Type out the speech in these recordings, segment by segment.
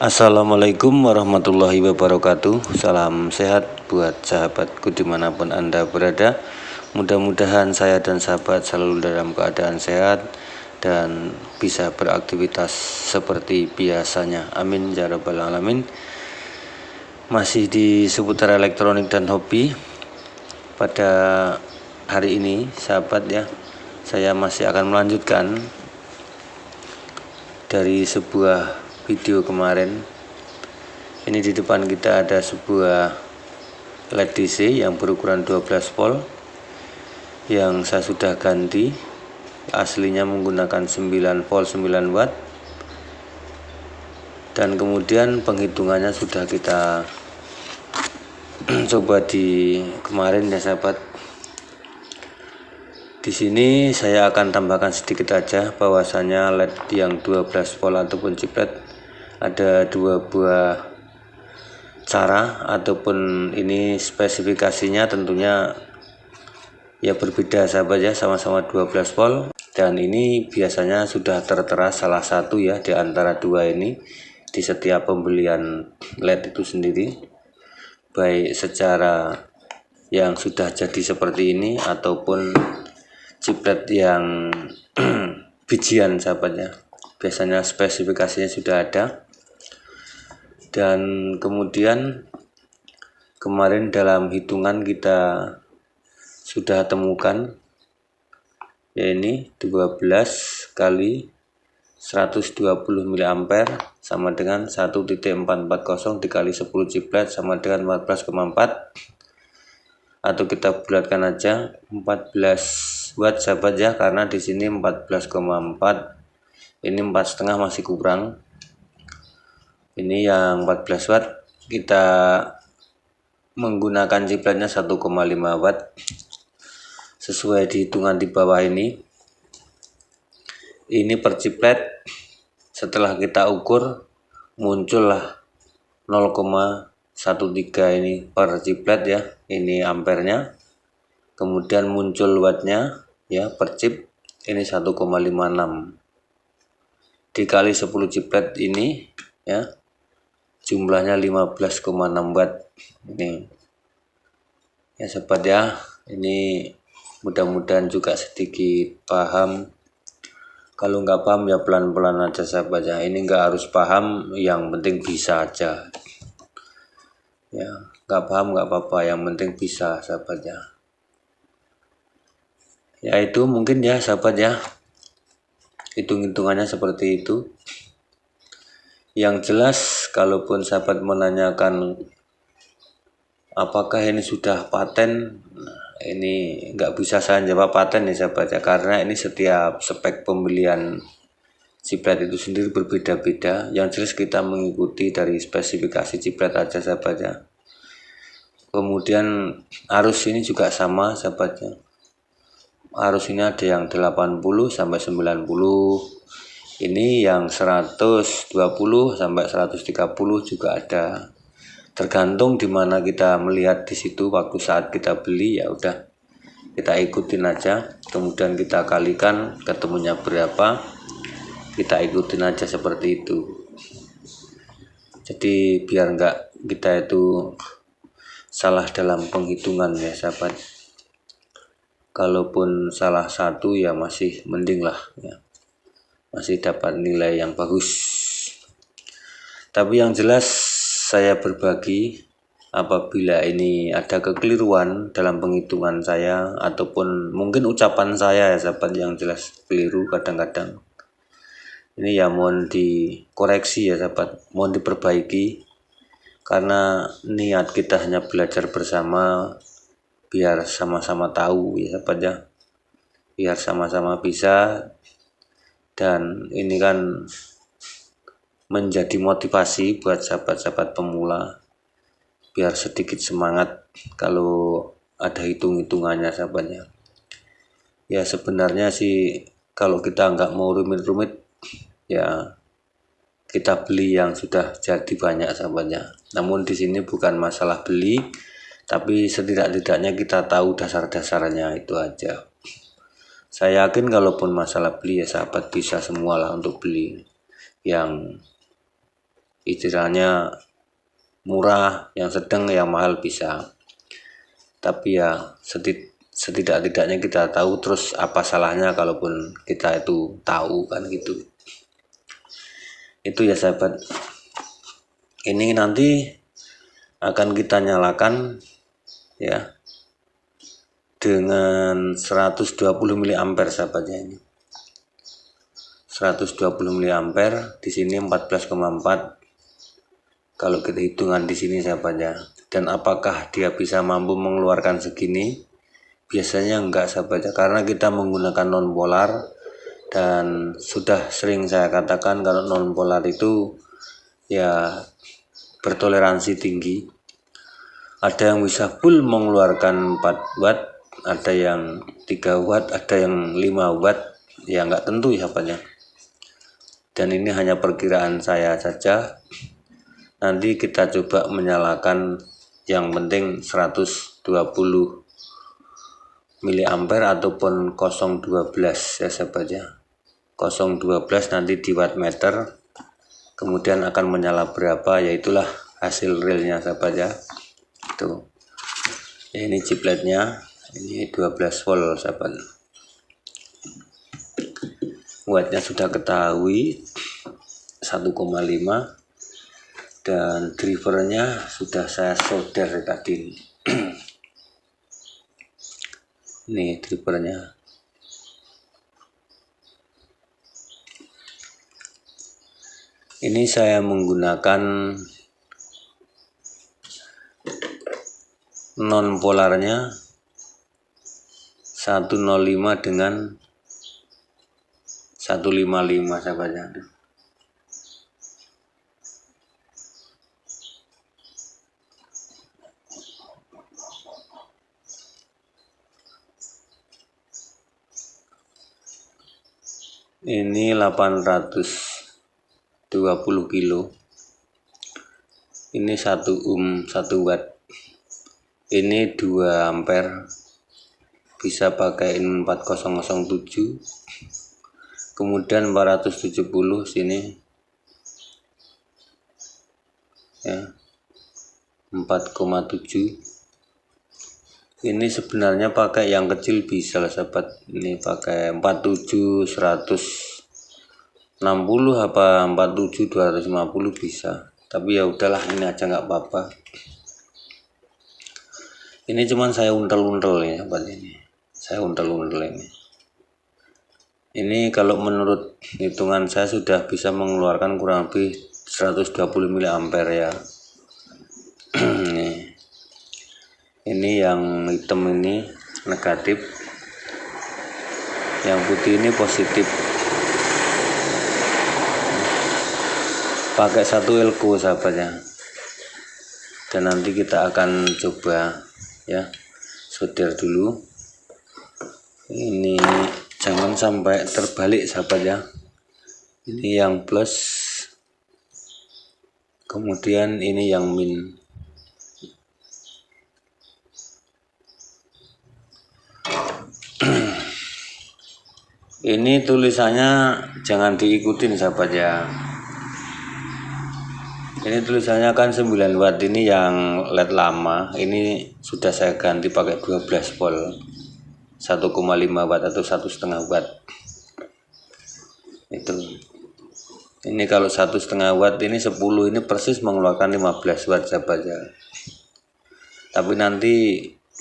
Assalamualaikum warahmatullahi wabarakatuh. Salam sehat buat sahabatku dimanapun Anda berada. Mudah-mudahan saya dan sahabat selalu dalam keadaan sehat dan bisa beraktivitas seperti biasanya. Amin ya rabbal alamin. Masih di seputar elektronik dan hobi. Pada hari ini sahabat ya, saya masih akan melanjutkan dari sebuah video kemarin. Ini di depan kita ada sebuah LED DC yang berukuran 12 volt yang saya sudah ganti. Aslinya menggunakan 9 volt 9 watt, dan kemudian penghitungannya sudah kita coba di kemarin ya sahabat. Di sini saya akan tambahkan sedikit aja bahwasanya LED yang 12 volt ataupun chiplet ada dua buah cara, ataupun ini spesifikasinya tentunya ya berbeda sahabat ya, sama-sama 12 volt, dan ini biasanya sudah tertera salah satu ya di antara dua ini di setiap pembelian LED itu sendiri, baik secara yang sudah jadi seperti ini ataupun chiplet yang bijian sahabatnya. Biasanya spesifikasinya sudah ada. Dan kemudian kemarin dalam hitungan kita sudah temukan ya, ini 12 kali 120 mA sama dengan 1.440 dikali 10 chiplet sama dengan 14,4, atau kita bulatkan aja 14 watt sahabat ya, karena di sini 14,4, ini 4,5 masih kurang. Ini yang 14 watt, kita menggunakan chipletnya 1,5 watt sesuai di hitungan di bawah ini. Ini per chiplet setelah kita ukur muncullah 0,13 ini per chiplet ya, ini ampernya. Kemudian muncul wattnya ya per chip, ini 1,56 dikali 10 chiplet ini ya, jumlahnya 15,6 watt. Ini ya sahabat ya, ini mudah-mudahan juga sedikit paham. Kalau nggak paham ya pelan-pelan aja sahabat ya, ini nggak harus paham, yang penting bisa aja ya. Nggak paham nggak apa-apa, yang penting bisa sahabat ya. Ya itu mungkin ya sahabat ya, hitung-hitungannya seperti itu. Yang jelas kalaupun sahabat menanyakan apakah ini sudah paten, ini nggak bisa saya jawab paten ya sahabat ya, karena ini setiap spek pembelian chiplet itu sendiri berbeda-beda. Yang jelas kita mengikuti dari spesifikasi chiplet aja sahabat ya. Kemudian arus ini juga sama sahabat ya. Arus ini ada yang 80 sampai 90, ini yang 120 sampai 130 juga ada. Tergantung dimana kita melihat di situ waktu saat kita beli, ya udah kita ikutin aja. Kemudian kita kalikan ketemunya berapa, kita ikutin aja seperti itu. Jadi biar enggak kita itu salah dalam penghitungan ya sahabat. Kalaupun salah satu ya masih mending lah ya, masih dapat nilai yang bagus. Tapi yang jelas saya berbagi apabila ini ada kekeliruan dalam penghitungan saya, ataupun mungkin ucapan saya ya sahabat yang jelas keliru kadang-kadang, ini ya mohon dikoreksi ya sahabat, mohon diperbaiki, karena niat kita hanya belajar bersama biar sama-sama tahu ya sahabat ya, biar sama-sama bisa. Dan ini kan menjadi motivasi buat sahabat-sahabat pemula biar sedikit semangat kalau ada hitung-hitungannya sahabatnya. Ya sebenarnya sih kalau kita nggak mau rumit-rumit ya kita beli yang sudah jadi banyak sahabatnya. Namun di sini bukan masalah beli, tapi setidak-tidaknya kita tahu dasar-dasarnya, itu aja. Saya yakin kalaupun masalah beli ya sahabat bisa semualah untuk beli. Yang istilahnya murah, yang sedang, yang mahal bisa. Tapi ya setidak-tidaknya kita tahu, terus apa salahnya kalaupun kita itu tahu kan gitu. Itu ya sahabat. Ini nanti akan kita nyalakan ya dengan 120 mA sahabatnya. Ini 120 mA, di sini 14,4 kalau kita hitungan di sini sahabatnya. Dan apakah dia bisa mampu mengeluarkan segini? Biasanya enggak sahabatnya, karena kita menggunakan non polar, dan sudah sering saya katakan kalau non polar itu ya bertoleransi tinggi. Ada yang bisa full mengeluarkan 4 watt, ada yang 3 watt, ada yang 5 watt, ya enggak tentu ya sahabatnya. Dan ini hanya perkiraan saya saja. Nanti kita coba menyalakan, yang penting 120 mA ataupun 012 ya sahabatnya. 012 nanti di wattmeter, kemudian akan menyala berapa, yaitulah hasil realnya sahabatnya. Tuh. Ini chipletnya, ini 12 volt sahabat. Wattnya sudah ketahui 1,5, dan drivernya sudah saya solder tadi. Ini drivernya. Ini saya menggunakan non polarnya 105 dengan 155 sahabatnya. Ini 820 kilo. Ini 1 ohm 1 watt. Ini 2 ampere. Bisa pakai 4007. Kemudian 470 sini ya, 4,7. Ini sebenarnya pakai yang kecil bisa lah sahabat. Ini pakai 47 160 apa 47 250 bisa. Tapi ya udahlah, ini aja nggak apa-apa. Ini cuman saya untel-untel ya sahabat, ini saya untel-untel ini. Ini kalau menurut hitungan saya sudah bisa mengeluarkan kurang lebih 120 mA ya. Ini yang hitam ini negatif, yang putih ini positif. Pakai 1 elko sahabatnya. Dan nanti kita akan coba ya, solder dulu. Ini jangan sampai terbalik sahabat ya. Ini yang plus, kemudian ini yang min. Ini tulisannya jangan diikutin sahabat ya. Ini tulisannya kan 9 watt, ini yang LED lama. Ini sudah saya ganti pakai 12 volt, 1,5 watt atau 1,5 watt. Itu. Ini kalau 1,5 watt ini 10, ini persis mengeluarkan 15 watt sahabat ya. Tapi nanti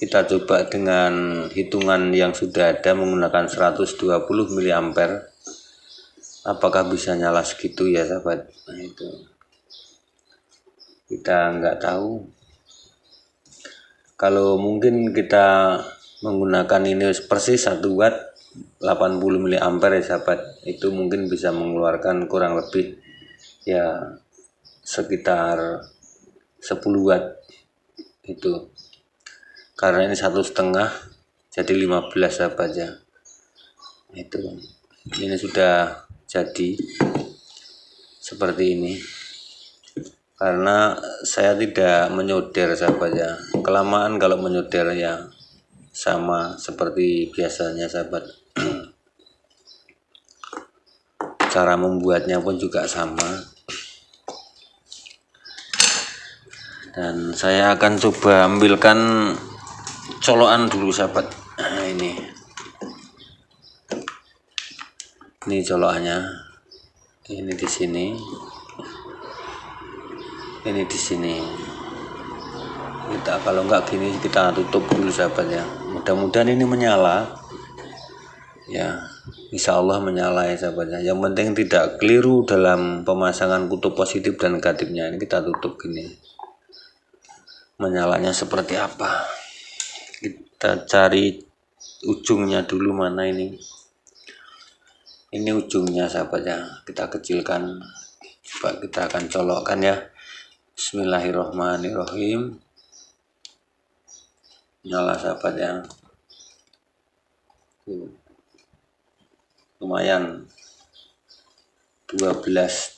kita coba dengan hitungan yang sudah ada menggunakan 120 mA. Apakah bisa nyala segitu ya sahabat? Nah itu kita nggak tahu. Kalau mungkin kita menggunakan ini persis 1 watt 80 mA ya sahabat, itu mungkin bisa mengeluarkan kurang lebih ya sekitar 10 watt itu. Karena ini 1,5 jadi 15 sahabat ya. Itu ini sudah jadi seperti ini. Karena saya tidak menyodер sahabat ya. Kelamaan kalau menyodер ya sama seperti biasanya sahabat. Cara membuatnya pun juga sama. Dan saya akan coba ambilkan colokan dulu sahabat. Nah, ini colokannya, ini di sini, ini di sini. Kita kalau enggak gini kita tutup dulu sahabat ya. Mudah-mudahan ini menyala ya, insya Allah menyala ya sahabat ya. Yang penting tidak keliru dalam pemasangan kutub positif dan negatifnya. Ini kita tutup gini, menyalanya seperti apa. Kita cari ujungnya dulu, mana ini ujungnya sahabat ya, kita kecilkan. Coba kita akan colokkan ya. Bismillahirrahmanirrahim. Nyala sahabat ya, lumayan 012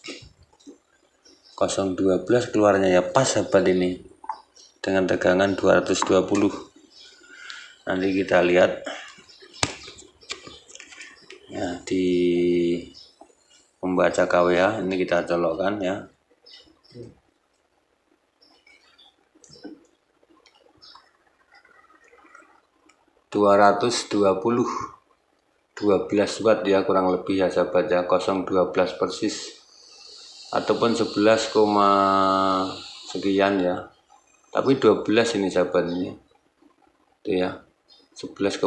keluarnya ya, pas sahabat ini dengan tegangan 220. Nanti kita lihat ya di pembaca KWH, ini kita colokkan ya. (220) 12 watt ya kurang lebih ya sahabat ya, 012 persis ataupun 11, sekian ya, tapi 12 ini sahabat ini itu ya, 11,65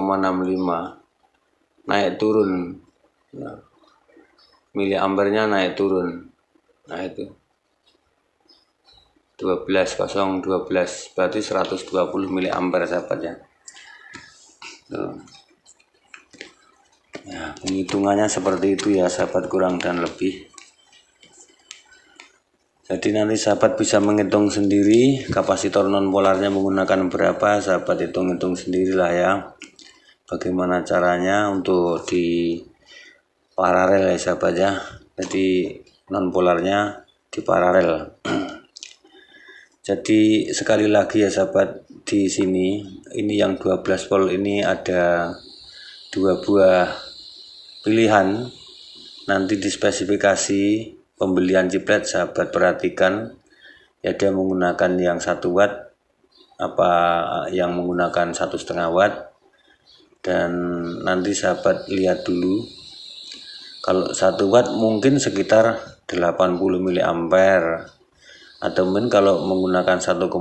naik turun ya. Miliampernya naik turun, nah itu 012 berarti 120 miliampere sahabat ya. Tuh. Ya, penghitungannya seperti itu ya sahabat, kurang dan lebih. Jadi nanti sahabat bisa menghitung sendiri kapasitor non polarnya menggunakan berapa, sahabat hitung-hitung sendirilah ya. Bagaimana caranya untuk di paralel ya sahabat ya. Jadi non polarnya di paralel. Jadi sekali lagi ya sahabat, di sini ini yang 12 volt ini ada 2 buah pilihan. Nanti di spesifikasi pembelian chiplet sahabat perhatikan ya, dia menggunakan yang 1 watt apa yang menggunakan 1,5 watt. Dan nanti sahabat lihat dulu, kalau 1 watt mungkin sekitar 80 miliampere, atau mungkin kalau menggunakan 1,5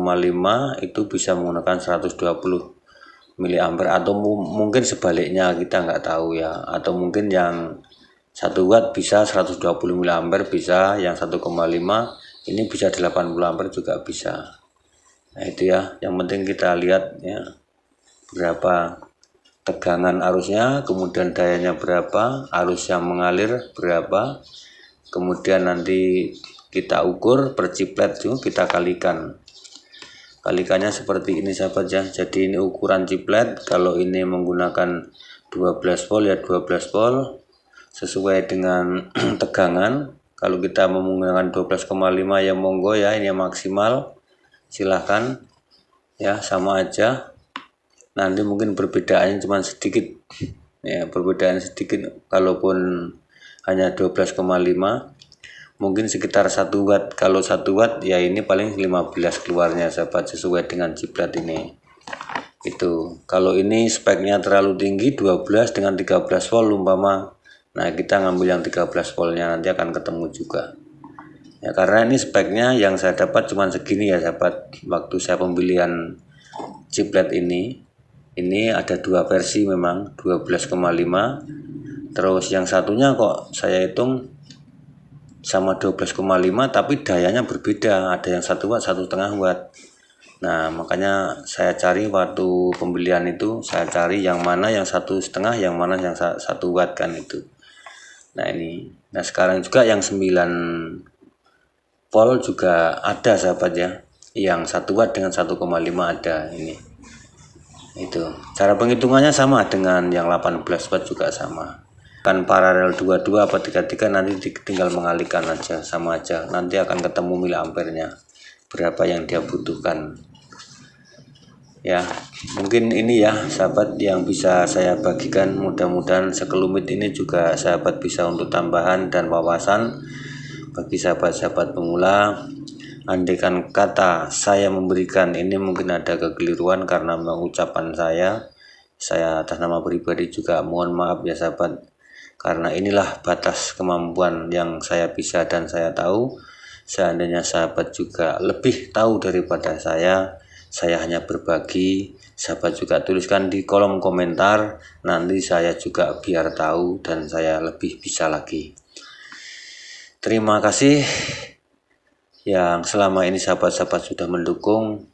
itu bisa menggunakan 120 miliampere, atau mungkin sebaliknya, kita nggak tahu ya. Atau mungkin yang 1 watt bisa 120 miliampere bisa, yang 1,5 ini bisa 80 ampere juga bisa. Nah itu ya, yang penting kita lihat ya berapa tegangan arusnya, kemudian dayanya berapa, arus yang mengalir berapa, kemudian nanti kita ukur per chiplet itu, kita kalikannya seperti ini sahabat ya. Jadi ini ukuran chiplet, kalau ini menggunakan 12 volt ya 12 volt sesuai dengan tegangan. Kalau kita menggunakan 12,5 ya monggo ya, ini yang maksimal, silahkan ya, sama aja. Nanti mungkin perbedaannya cuma sedikit ya, perbedaan sedikit. Kalaupun hanya 12,5 mungkin sekitar 1 watt. Kalau 1 watt ya ini paling 15 keluarnya sahabat, sesuai dengan chiplet ini. Itu kalau ini speknya terlalu tinggi 12 dengan 13 volt umpama, nah kita ngambil yang 13 voltnya, nanti akan ketemu juga ya, karena ini speknya yang saya dapat cuma segini ya sahabat. Waktu saya pembelian chiplet ini ada 2 versi memang, 12,5, terus yang satunya kok saya hitung sama 12,5 tapi dayanya berbeda, ada yang 1 watt 1,5 watt. Nah makanya saya cari waktu pembelian itu, saya cari yang mana yang 1,5, yang mana yang 1 watt kan itu. Nah ini, nah sekarang juga yang 9 volt juga ada sahabat ya, yang 1 watt dengan 1,5 ada ini. Itu cara penghitungannya sama dengan yang 18 watt juga sama. Kan paralel 22 apa 33, nanti tinggal mengalihkan aja, sama aja, nanti akan ketemu miliampernya berapa yang dia butuhkan ya. Mungkin ini ya sahabat yang bisa saya bagikan, mudah-mudahan sekelumit ini juga sahabat bisa untuk tambahan dan wawasan bagi sahabat-sahabat pemula. andaikan kata saya memberikan ini mungkin ada kekeliruan karena mengucapan saya atas nama pribadi juga mohon maaf ya sahabat, karena inilah batas kemampuan yang saya bisa dan saya tahu. Seandainya sahabat juga lebih tahu daripada saya hanya berbagi. Sahabat juga tuliskan di kolom komentar, nanti saya juga biar tahu dan saya lebih bisa lagi. Terima kasih yang selama ini sahabat-sahabat sudah mendukung.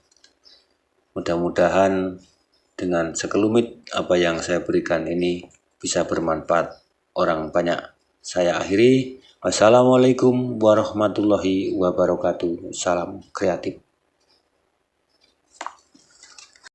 Mudah-mudahan dengan sekelumit apa yang saya berikan ini bisa bermanfaat orang banyak. Saya akhiri. Wassalamualaikum warahmatullahi wabarakatuh. Salam kreatif.